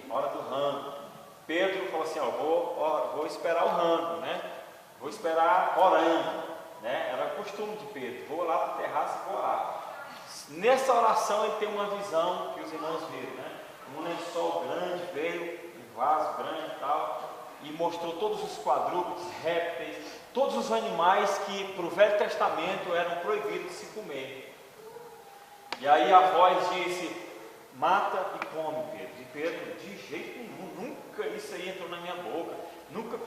hora do rango. Pedro falou assim, vou esperar o rango, né? Vou esperar orando, né? Era costume de Pedro, vou lá para o terraço e vou orar. Nessa oração ele tem uma visão que os irmãos viram, né? Um lençol grande veio, um vaso grande e tal, e mostrou todos os quadrúpedes, répteis, todos os animais que para o Velho Testamento eram proibidos de se comer. E aí a voz disse, mata e come, Pedro. E Pedro, de jeito nenhum, nunca isso aí entrou na minha boca, nunca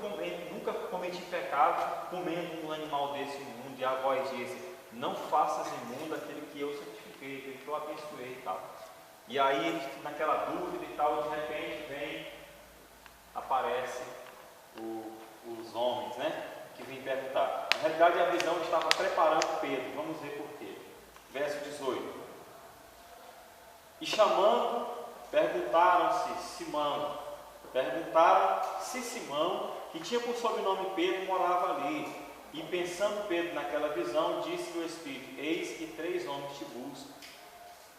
cometi pecado comendo um animal desse imundo. E a voz disse, não faças imundo aquele que eu santifiquei, aquele que eu abençoei e tal. E aí, naquela dúvida e tal, de repente aparece os homens, né, que vêm perguntar. Na realidade, a visão estava preparando Pedro. Vamos ver por quê. Verso 18. E chamando, perguntaram se Simão, que tinha por sobrenome Pedro, morava ali. E pensando Pedro naquela visão, disse-lhe o Espírito, eis que 3 homens te buscam.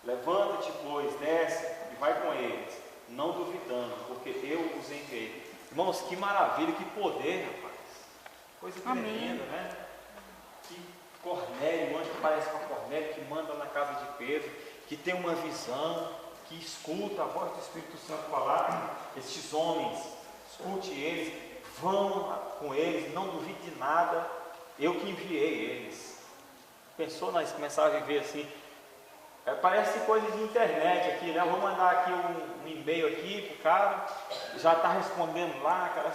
Levanta-te, pois, desce e vai com eles, não duvidando, porque eu os enviei. Irmãos, que maravilha, que poder, rapaz. Coisa tremenda, né? Que Cornélio, o anjo que parece com Cornélio, que manda na casa de Pedro, que tem uma visão, que escuta a voz do Espírito Santo falar. Estes homens, escute eles, vão com eles, não duvide de nada, eu que enviei eles. Pensou nós começar a viver assim? Parece coisa de internet aqui, né? Eu vou mandar aqui um e-mail aqui pro cara, já está respondendo lá, cara.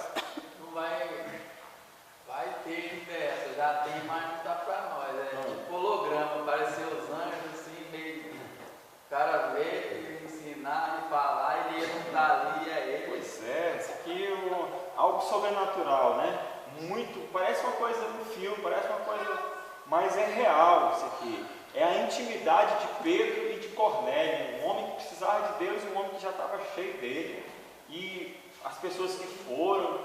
Não vai ter inverso, já tem, mas não está para nós. Tipo holograma, apareceu os anjos assim, meio. O cara veio ensinar e falar, e ele não está ali, é ele. Pois é, isso aqui é algo sobrenatural, né? Muito, parece uma coisa no filme, parece uma coisa, mas é real isso aqui. É a intimidade de Pedro e de Cornélio, um homem que precisava de Deus e um homem que já estava cheio dele. E as pessoas que foram,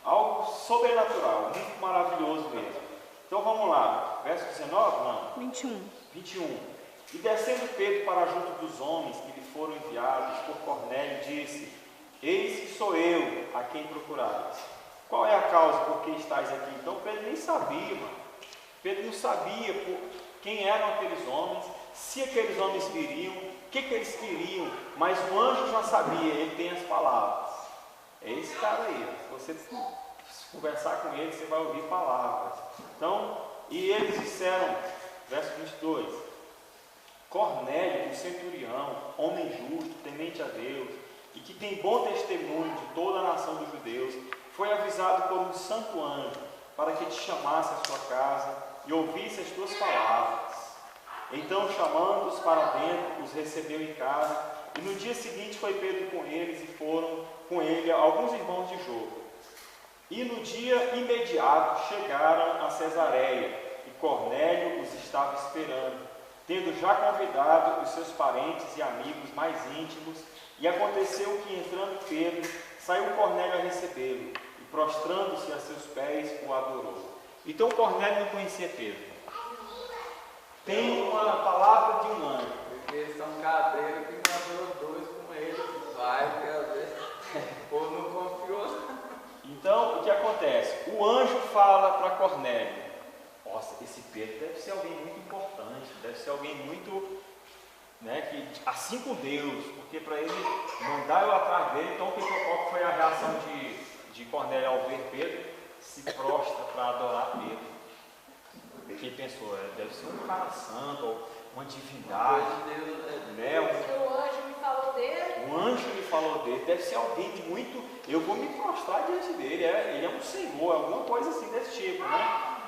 algo sobrenatural, muito maravilhoso mesmo. Então vamos lá, verso 19, não? 21. E descendo Pedro para junto dos homens que lhe foram enviados por Cornélio, disse, eis que sou eu a quem procurais. Qual é a causa por que estáis aqui? Então Pedro nem sabia, mano. Pedro não sabia quem eram aqueles homens, se aqueles homens viriam, o que eles queriam, mas o anjo já sabia, ele tem as palavras. É esse cara aí, se você conversar com ele, você vai ouvir palavras. Então, e eles disseram, verso 22, Cornélio, o centurião, homem justo, temente a Deus, e que tem bom testemunho de toda a nação dos judeus, foi avisado por um santo anjo, para que te chamasse à sua casa, e ouvisse as tuas palavras. Então, chamando-os para dentro, os recebeu em casa, e no dia seguinte foi Pedro com eles, e foram com ele alguns irmãos de Jope. E no dia imediato chegaram a Cesareia, e Cornélio os estava esperando, tendo já convidado os seus parentes e amigos mais íntimos. E aconteceu que, entrando Pedro, saiu Cornélio a recebê-lo, e prostrando-se a seus pés, o adorou. Então Cornélio não conhecia Pedro. Tem uma palavra de um anjo. Porque eles são cadeiros que mandou 2 com ele. Vai, porque às vezes o povo não confiou. Então o que acontece? O anjo fala para Cornélio: nossa, esse Pedro deve ser alguém muito importante, deve ser alguém muito, né, que assim com Deus, porque para ele mandar eu atrás dele. Então qual foi a reação de Cornélio ao ver Pedro? Se prostra para adorar Pedro. Porque pensou, deve ser um cara santo, ou uma divindade, né? O anjo me falou dele. Um anjo me falou dele, deve ser alguém muito. Eu vou me prostrar diante dele, ele é um senhor, alguma coisa assim desse tipo, né?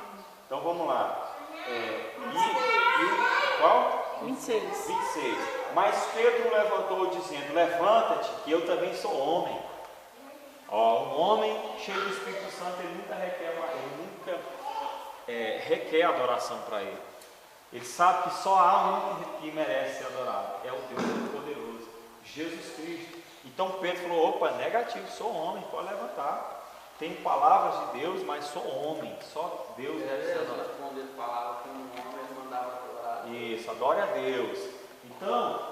Então vamos lá. Qual? 26. 26. Mas Pedro levantou dizendo: levanta-te, que eu também sou homem. Um homem cheio do Espírito Santo, ele nunca requer adoração para ele. Ele sabe que só há um que merece ser adorado, é o Deus Todo-Poderoso, Jesus Cristo. Então Pedro falou: opa, negativo, sou homem, pode levantar. Tenho palavras de Deus, mas sou homem, só Deus deve ser adorado. Quando ele falava com um homem, ele mandava adorar. Isso, adore a Deus. Então,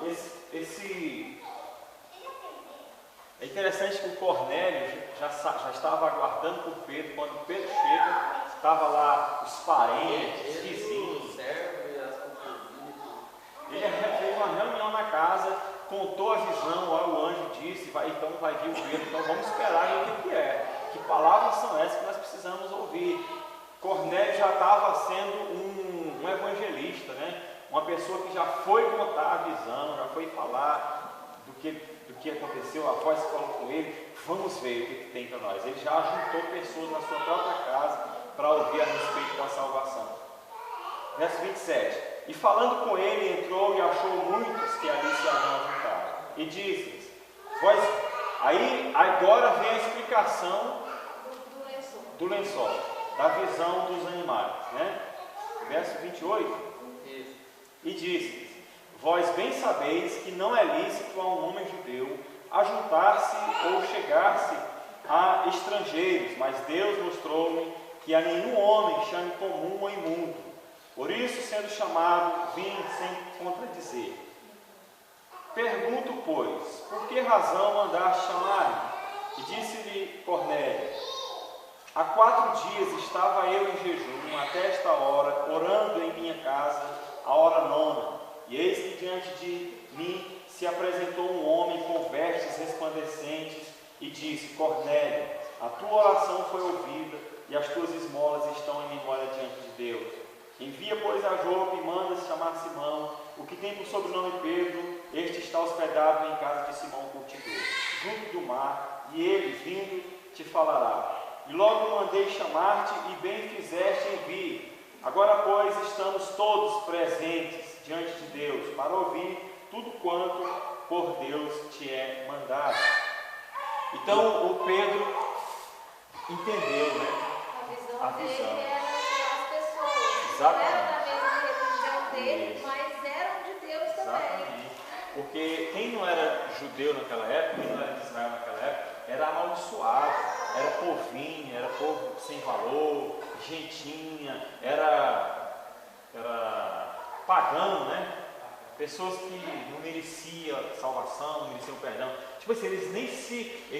É interessante que o Cornélio já estava aguardando por Pedro. Quando Pedro chega, estava lá os parentes, os vizinhos. Ele fez uma reunião na casa, contou a visão, o anjo disse, então vai vir o Pedro, então vamos esperar ver o que é. Que palavras são essas que nós precisamos ouvir? Cornélio já estava sendo um evangelista, né? Uma pessoa que já foi contar a visão, já foi falar do que aconteceu, a voz falou com ele, vamos ver o que tem para nós. Ele já juntou pessoas na sua própria casa para ouvir a respeito da salvação. Verso 27. E falando com ele, entrou e achou muitos que ali se haviam juntado. E disse-lhes, aí agora vem a explicação do lençol, da visão dos animais, né? Verso 28. E disse-lhes, vós bem sabeis que não é lícito a um homem judeu ajuntar-se ou chegar-se a estrangeiros, mas Deus mostrou-me que a nenhum homem chame comum ou imundo. Por isso, sendo chamado, vim sem contradizer. Pergunto, pois, por que razão mandaste chamar-me? E disse-lhe Cornélio, há 4 dias estava eu em jejum, até esta hora, orando em minha casa, a hora 9, e eis que diante de mim se apresentou um homem com vestes resplandecentes e disse, Cornélio, a tua oração foi ouvida e as tuas esmolas estão em memória diante de Deus. Envia, pois, a Jope e manda chamar Simão, o que tem por sobrenome Pedro, este está hospedado em casa de Simão curtidor, junto do mar, e ele, vindo, te falará. E logo mandei chamar-te, e bem fizeste em vir. Agora, pois, estamos todos presentes diante de Deus, para ouvir tudo quanto por Deus te é mandado. Então, o Pedro entendeu, né? A visão dele era as pessoas. Exatamente. Não era da mesma religião dele, mas eram de Deus também. Exatamente. Porque quem não era judeu naquela época, quem não era de Israel naquela época, era amaldiçoado, era povinho, era povo sem valor, gentinha, era pagão, né? Pessoas que não mereciam salvação, não mereciam perdão. Tipo assim, eles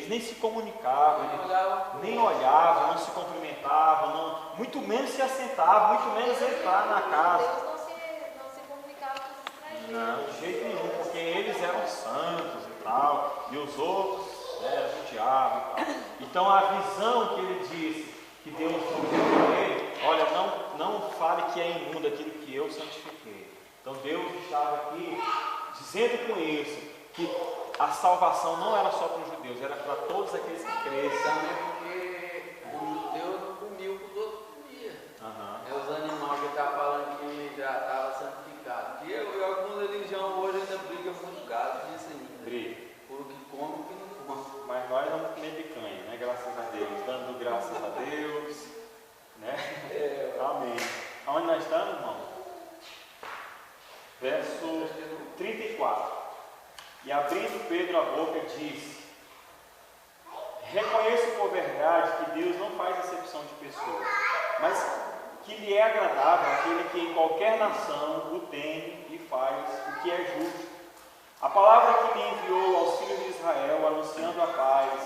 nem se comunicavam, nem olhavam, não se cumprimentavam, muito menos se assentavam, muito menos entrar na casa. Deus não se comunicava com os estrangeiros. Não, de jeito nenhum, porque eles eram santos e tal, e os outros eram do diabo e tal. Então a visão que ele disse, que Deus deu para ele, olha, não fale que é imundo aquilo que eu santifiquei. Então Deus estava aqui dizendo com isso que a salvação não era só para os judeus, era para todos aqueles que crescem. Também porque o judeu não comia o que os outros comiam. É os animais que está falando que já estava santificado. E algumas religiões hoje ainda brigam muito caro disso ainda. Briga. Por o que come e o que não come. Mas nós vamos comer picanha, né? Graças a Deus, dando graças a Deus, né? Amém. Aonde nós estamos, irmão? Verso 34. E abrindo Pedro a boca, disse, reconheço por verdade que Deus não faz acepção de pessoas, mas que lhe é agradável aquele que em qualquer nação o teme e faz o que é justo. A palavra que lhe enviou aos filhos de Israel, anunciando a paz,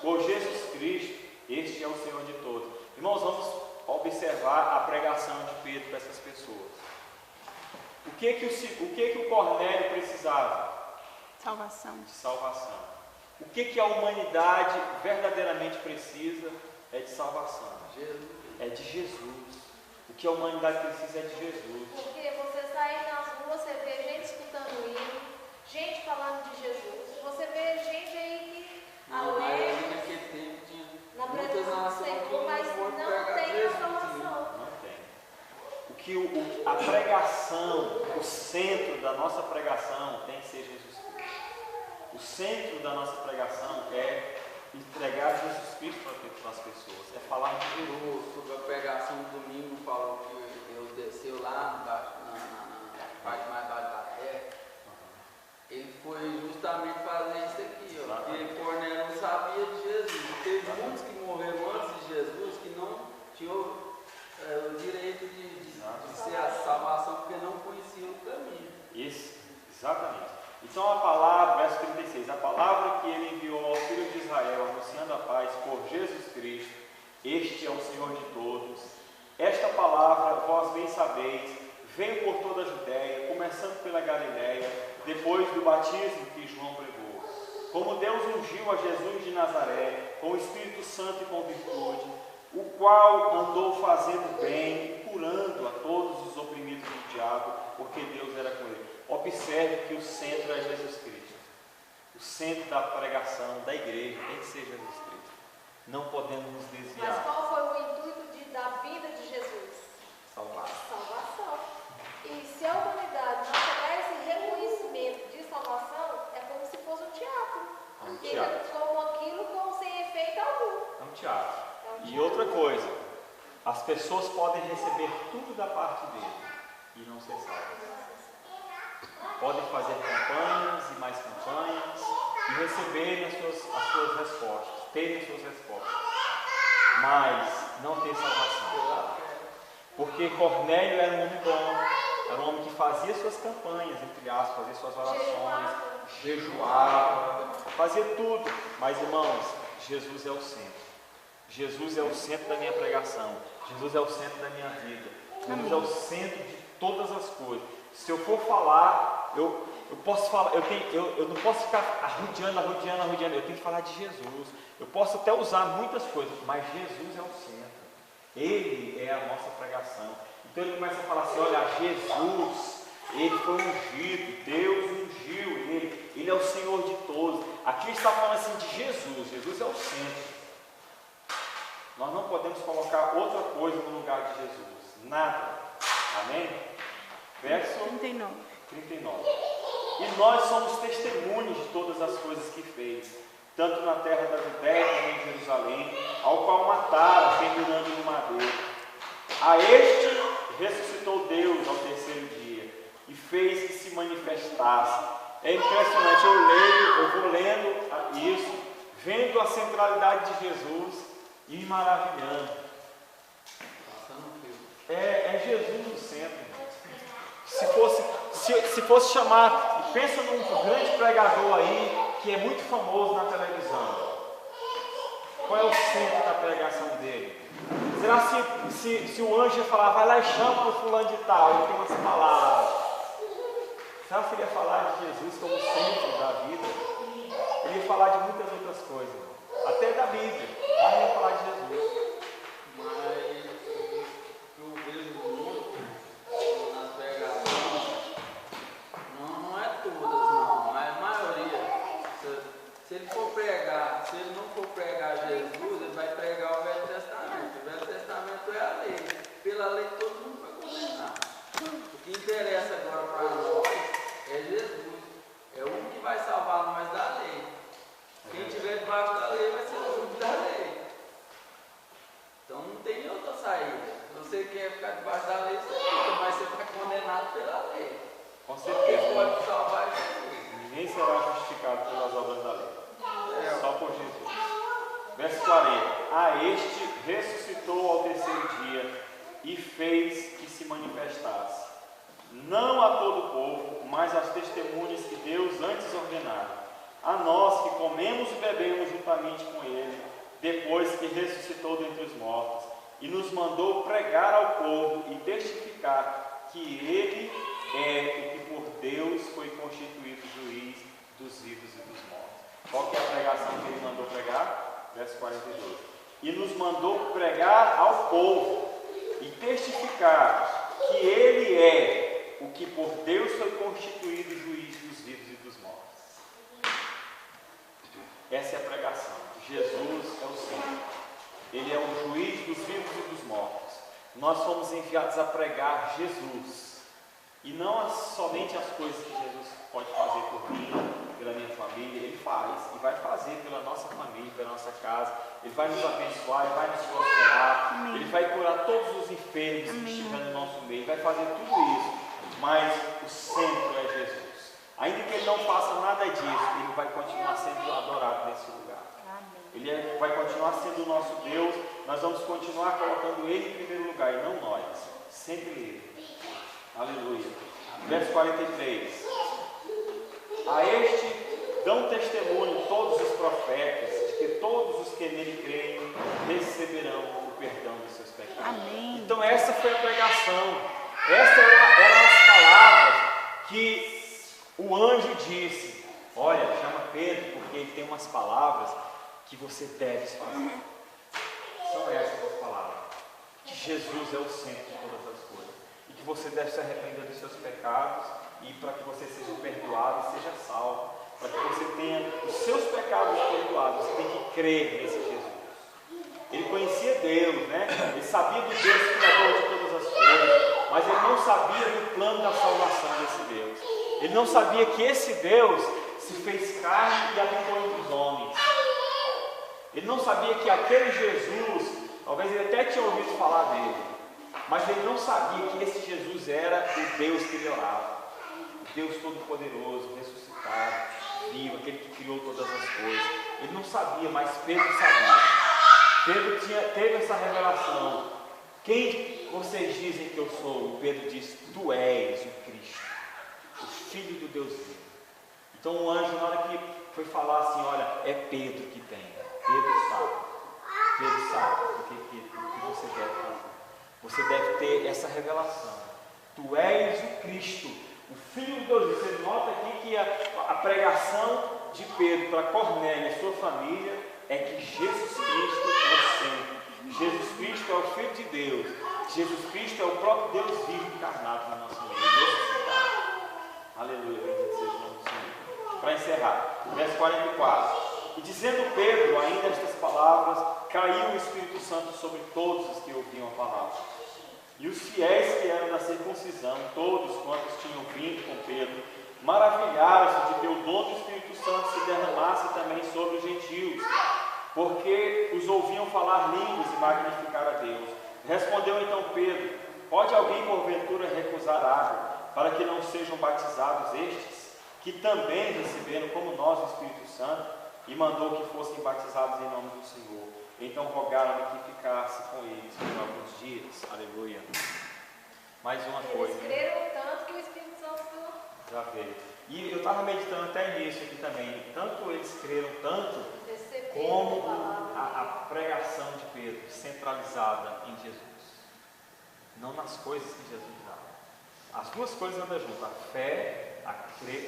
por Jesus Cristo, este é o Senhor de todos. Irmãos, vamos observar a pregação de Pedro para essas pessoas. O que o Cornélio precisava? Salvação. De salvação. O que a humanidade verdadeiramente precisa é de salvação. Jesus. É de Jesus. O que a humanidade precisa é de Jesus. Porque você sai nas ruas, você vê gente escutando hino, gente falando de Jesus. Você vê gente aí que alegre naquele tempo tinha na muitas presença do nações que Senhor, mas foram não pregar tem a Jesus. salvação. Não tem. A pregação, o centro da nossa pregação tem que ser Jesus Cristo. O centro da nossa pregação é entregar Jesus Cristo para as pessoas, é falar de Jesus. Sobre a pregação do domingo, falou que Deus desceu lá na parte mais baixa da terra. Ele foi justamente fazer isso aqui, ó, porque Cornélio não sabia de Jesus. E teve muitos que morreram antes de Jesus que não tinham o direito de ser a salvação, porque não conheciam o caminho. Isso, exatamente. Então a palavra, verso 36, a palavra que ele enviou ao filho Este é o Senhor de todos. Esta palavra vós bem sabeis, veio por toda a Judéia, começando pela Galiléia, depois do batismo que João pregou. Como Deus ungiu a Jesus de Nazaré, com o Espírito Santo e com virtude, o qual andou fazendo bem e curando a todos os oprimidos do diabo, porque Deus era com ele. Observe que o centro é Jesus Cristo. O centro da pregação, da igreja, tem que ser Jesus Cristo. Não podemos nos desviar. Mas qual foi o intuito da vida de Jesus? Salvar. Salvação. E se a humanidade não tiver esse reconhecimento de salvação, é como se fosse um teatro. É um teatro. Eles como aquilo como sem efeito algum. É um teatro. É um E teatro. outra coisa, as pessoas podem receber tudo da parte dele e não ser salvas. Podem fazer campanhas e mais campanhas e receberem as suas respostas, terem as suas respostas, mas não ter salvação. Porque Cornélio era um homem bom, era um homem que fazia suas campanhas, entre aspas, fazia suas orações, jejuava, fazia tudo. Mas, irmãos, Jesus é o centro. Jesus é o centro da minha pregação. Jesus é o centro da minha vida. Jesus é o centro de todas as coisas. Se eu for falar, eu posso falar, eu não posso ficar arrodeando, eu tenho que falar de Jesus. Eu posso até usar muitas coisas, mas Jesus é o centro. Ele é a nossa pregação. Então ele começa a falar assim, olha, Jesus, ele foi ungido, Deus ungiu ele é o Senhor de todos. Aqui ele está falando assim de Jesus é o centro. Nós não podemos colocar outra coisa no lugar de Jesus, nada. Amém? Verso 39. E nós somos testemunhos de todas as coisas que fez, tanto na terra da Judéia como em Jerusalém, ao qual mataram, pendurando no madeiro. A este ressuscitou Deus ao terceiro dia e fez que se manifestasse. É impressionante, eu vou lendo isso, vendo a centralidade de Jesus e me maravilhando. É Jesus o centro. Se fosse chamar, pensa num grande pregador aí que é muito famoso na televisão. Qual é o centro da pregação dele? Será se o anjo ia falar, vai lá e chama o fulano de tal, ele tem umas palavras. Será que ele ia falar de Jesus como centro da vida? Ele ia falar de muitas outras coisas, até da Bíblia, mas ele ia falar de Jesus. Mas eu vejo muito nas pregações, não é todas não, mas a maioria. Se ele não for pregar Jesus, ele vai pregar o Velho Testamento. O Velho Testamento é a lei. Pela lei todo mundo vai condenar. O que interessa agora para nós é Jesus. É o que vai salvar nós da lei. Quem estiver debaixo da lei vai ser o jugo da lei. Então não tem outra saída. Se você quer ficar debaixo da lei, você fica, mas você fica condenado pela lei. Com Quem certeza. pode salvar é Jesus. Ninguém será justificado pelas obras da lei. Só por Jesus. Verso 40. A este ressuscitou ao terceiro dia e fez que se manifestasse, não a todo o povo, mas às testemunhas que Deus antes ordenara, a nós que comemos e bebemos juntamente com ele, depois que ressuscitou dentre os mortos, e nos mandou pregar ao povo e testificar que ele é o que por Deus foi constituído juiz dos vivos e dos mortos. Qual que é a pregação que ele mandou pregar? Verso 42. E nos mandou pregar ao povo e testificar que ele é o que por Deus foi constituído juiz dos vivos e dos mortos. Essa é a pregação. Jesus é o Senhor. Ele é o juiz dos vivos e dos mortos. Nós fomos enviados a pregar Jesus. E não somente as coisas que Jesus pode fazer por mim, pela minha família, Ele faz e vai fazer pela nossa família, pela nossa casa. Ele vai nos abençoar, Ele vai nos prosperar, Amém. Ele vai curar todos os enfermos que estiverem no nosso meio, Ele vai fazer tudo isso, mas o centro é Jesus. Ainda que Ele não faça nada disso, Ele vai continuar sendo adorado nesse lugar. Ele vai continuar sendo o nosso Deus, nós vamos continuar colocando Ele em primeiro lugar e não nós, sempre Ele. Aleluia. Verso 43. A este dão testemunho todos os profetas, de que todos os que nele creem receberão o perdão dos seus pecados. Amém. Então essa foi a pregação. Essas eram as palavras que o anjo disse. Olha, chama Pedro, porque ele tem umas palavras que você deve fazer. São essas as palavras. Que Jesus é o centro de todas as coisas. E que você deve se arrepender dos seus pecados. E para que você seja perdoado e seja salvo. Para que você tenha os seus pecados perdoados, você tem que crer nesse Jesus. Ele conhecia Deus, né? Ele sabia do Deus criador de todas as coisas. Mas ele não sabia do plano da salvação desse Deus. Ele não sabia que esse Deus se fez carne e habitou entre os homens. Ele não sabia que aquele Jesus, talvez ele até tinha ouvido falar dele, mas ele não sabia que esse Jesus era o Deus que ele orava. O Deus Todo-Poderoso, ressuscitado, vivo, aquele que criou todas as coisas. Ele não sabia, mas Pedro sabia. Pedro teve essa revelação. Quem vocês dizem que eu sou? E Pedro disse: Tu és o Cristo, o Filho do Deus vivo. Então o anjo, na hora que foi falar assim, olha, é Pedro que tem. Pedro sabe o que você deve fazer. Você deve ter essa revelação. Tu és o Cristo, o Filho de Deus. Você nota aqui que a pregação de Pedro para Cornélio e sua família é que Jesus Cristo é o centro. Jesus Cristo é o Filho de Deus. Jesus Cristo é o próprio Deus vivo encarnado na nossa vida. Aleluia, bendito seja o nome do Senhor. Para encerrar, verso 44. E dizendo Pedro ainda estas palavras, caiu o Espírito Santo sobre todos os que ouviam a palavra. E os fiéis que eram da circuncisão, todos quantos tinham vindo com Pedro, maravilharam-se de que o dom do Espírito Santo se derramasse também sobre os gentios, porque os ouviam falar línguas e magnificar a Deus. Respondeu então Pedro: Pode alguém porventura recusar água, para que não sejam batizados estes, que também receberam como nós o Espírito Santo? E mandou que fossem batizados em nome do Senhor. Então rogaram que ficasse com eles por alguns dias. Aleluia. Mais uma coisa. Eles creram tanto que o Espírito Santo já veio. E eu estava meditando até nisso aqui também. Tanto eles creram tanto, como a pregação de Pedro, centralizada em Jesus. Não nas coisas que Jesus dá. As duas coisas andam juntas. A fé,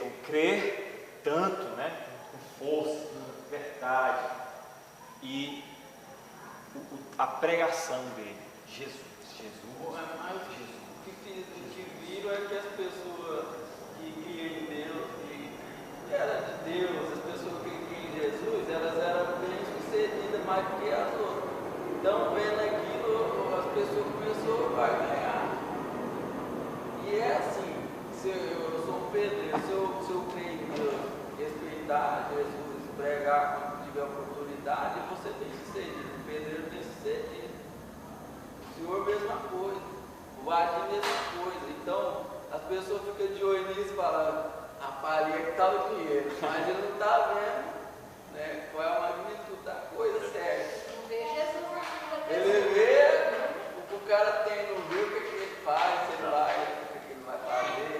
o crer tanto, né? Com força, com verdade. E a pregação dele. Jesus. Mas o que viram é que as pessoas que criam em Deus, que eram de Deus, as pessoas que criam em Jesus, elas eram bem sucedidas mais do que as outras. Então, vendo aquilo, as pessoas começaram a ganhar. E é assim, se eu sou um pedreiro, se eu creio em Deus, respeitar Jesus, pregar quando tiver oportunidade, eu vou ser bem sucedido. O pedreiro bem sucedido. O Senhor, mesma coisa. O Vadir, mesma coisa. Então, as pessoas ficam de olho nisso, falando: rapaz, ali é que está o dinheiro. Mas ele não está vendo, né, qual é a magnitude da coisa certa. não vê Jesus na vida da Ele pessoa. vê o que o cara tem, não vê o que ele faz, se ele vai, o que ele vai fazer.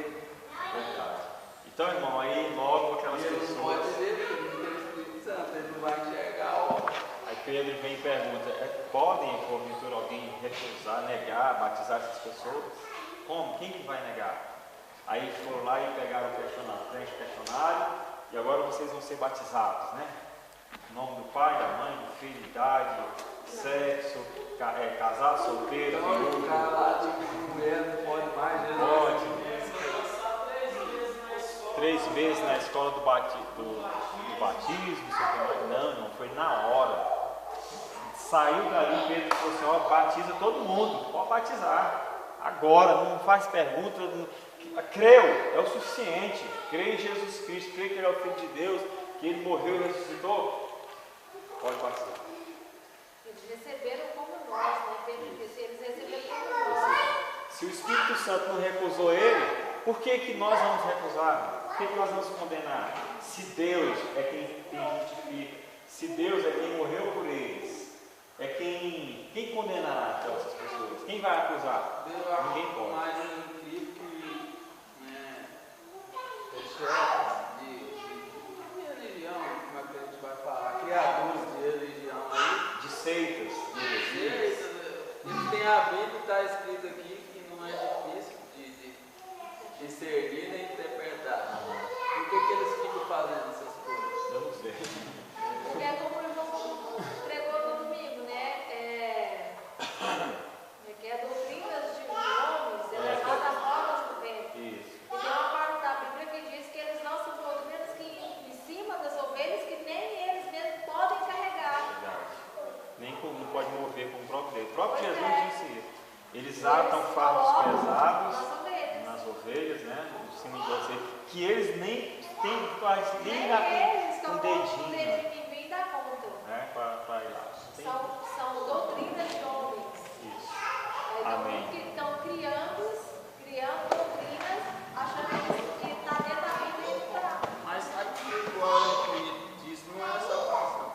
Então, irmão, aí logo aquelas E ele pessoas. não pode ver, porque ele não tem o Espírito Santo, ele não vai enxergar, ó. Aí Pedro vem e pergunta: podem, porventura, alguém recusar, negar, batizar essas pessoas? Como? Quem que vai negar? Aí foram lá e pegaram o questionário, e agora vocês vão ser batizados, né? Em nome do Pai, da Mãe, do Filho, idade, sexo, casar, solteiro, Então, o viúvo. cara lá, tipo, mulher, não pode mais, Jesus. Pode. 3 meses na escola do batismo, não foi na hora. Saiu dali, Pedro falou assim: ó, batiza todo mundo, pode batizar. Agora, não faz pergunta, creu, é o suficiente. Crê em Jesus Cristo, crê que Ele é o Filho de Deus, que Ele morreu e ressuscitou, pode batizar. Eles receberam como nós, né? Pedro disse, eles receberam como nós. Se o Espírito Santo não recusou ele, por que nós vamos recusar? Por que nós vamos condenar? Se Deus é quem justifica, se Deus é quem morreu por eles, é quem condenará essas pessoas? Quem vai acusar? Ninguém pode. Mais incrível que chefes de religião, como é que a gente vai falar? Criadores de religião aí, discernir nem interpretar. Por que eles ficam fazendo essas coisas? Eu não sei. Porque é como o irmão pregou no domingo, né? Que é doutrinas de homens, elevadas rodas do vento. Isso. E tem uma parte da Bíblia que diz que eles lançam doutrinas que em cima das ovelhas que nem eles mesmos podem carregar. Verdade. Nem como não pode mover com o próprio Deus. O próprio Jesus disse isso. Eles atam fardos pesados nas ovelhas, né? Em cima de você, que eles nem têm quase nem dá com o dedinho, nem dá conta. né? Para ir lá. São doutrinas de homens. Isso. Então, Amém. que estão criando doutrinas, achando que está dentro da Bíblia e não está. Mas sabe que igual eu disse, não é salvação.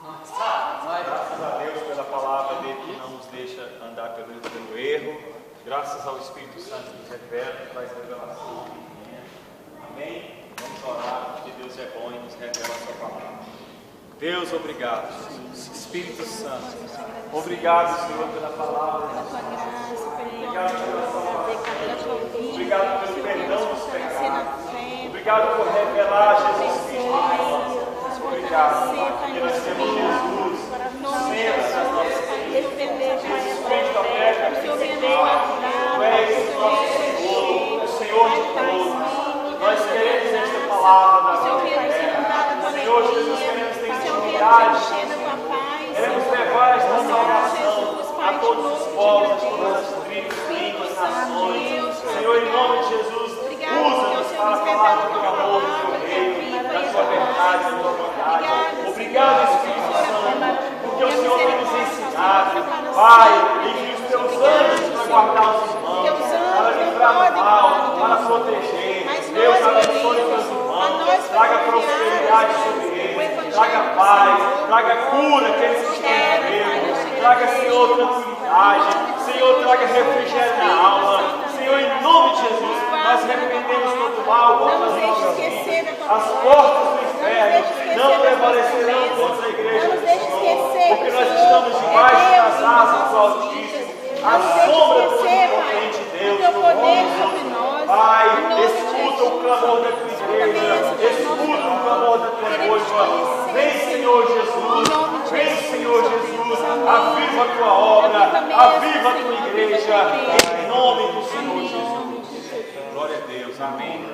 Não sabe, mas Graças a Deus pela palavra dele que não nos deixa andar pelo erro. Graças ao Espírito Santo que nos revela, que traz revelação. Amém? Vamos orar, porque Deus é bom e nos revela a sua palavra. Deus, obrigado. Espírito Santo, obrigado, Senhor, pela palavra. Obrigado pela sua palavra. Obrigado pelo perdão dos pecados. Obrigado por revelar Jesus Cristo a nós. Obrigado, porque nós temos Jesus. Senta nas nossas vidas. Jesus Cristo, a pedra principal. Tu és o nosso Senhor, o Senhor de todos. Nós queremos esta palavra da vida. Senhor Jesus, queremos ter intimidade. Queremos levar esta salvação a todos os povos, a todas as tribos, línguas, nações. Senhor, em nome de Jesus, usa-nos para falar do teu amor, do teu reino, da tua verdade, da tua verdade. Obrigado, Espírito Santo, porque o Senhor tem nos ensinado. Pai, envia os teus anjos para guardar os irmãos, para livrar do mal, para proteger. Deus abençoe teus irmãos, traga prosperidade sobre eles, traga paz, traga cura aqueles que estão enfermos, traga, Senhor, tranquilidade, Senhor, traga refrigério na alma. Senhor, em nome de Jesus, nós repreendemos todo mal contra as nossas vidas. As portas do inferno não prevalecerão contra a igreja do Senhor, porque nós estamos debaixo das asas do Altíssimo, a sombra do Onipotente Deus. Pai, escuta o clamor da tua igreja, escuta o clamor da tua noiva. Vem, Senhor Jesus, vem, Senhor Jesus, aviva a tua obra, aviva a tua igreja, em nome do Senhor Jesus. Glória a Deus, amém.